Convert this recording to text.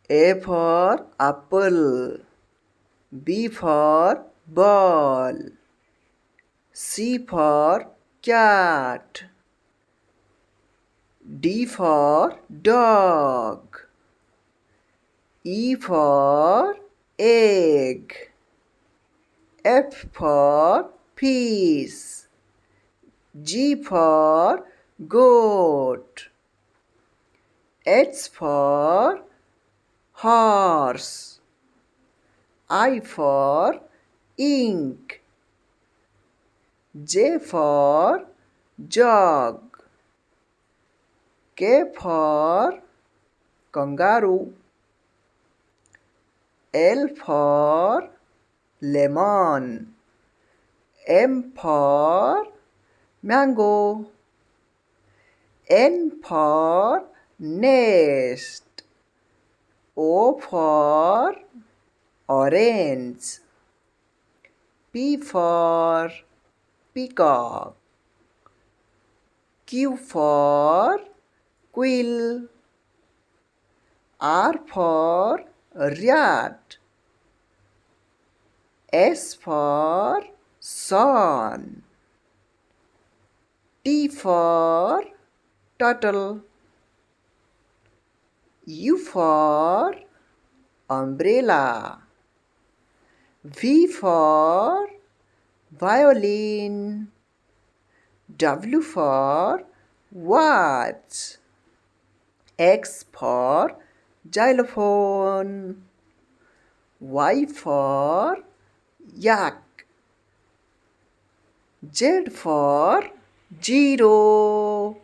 A for apple. B for ball. C for cat. D for dog. E for egg. F for fish. G for goat. H for horse. I for ink. J for jug. K for kangaroo. L for lemon. M for mango. N for nest. O for orange. P for peacock. Q for quill. R for rat. S for sun. T for turtle. U for umbrella. V for violin. W for watch. X for xylophone. Y for yak. Z for zero.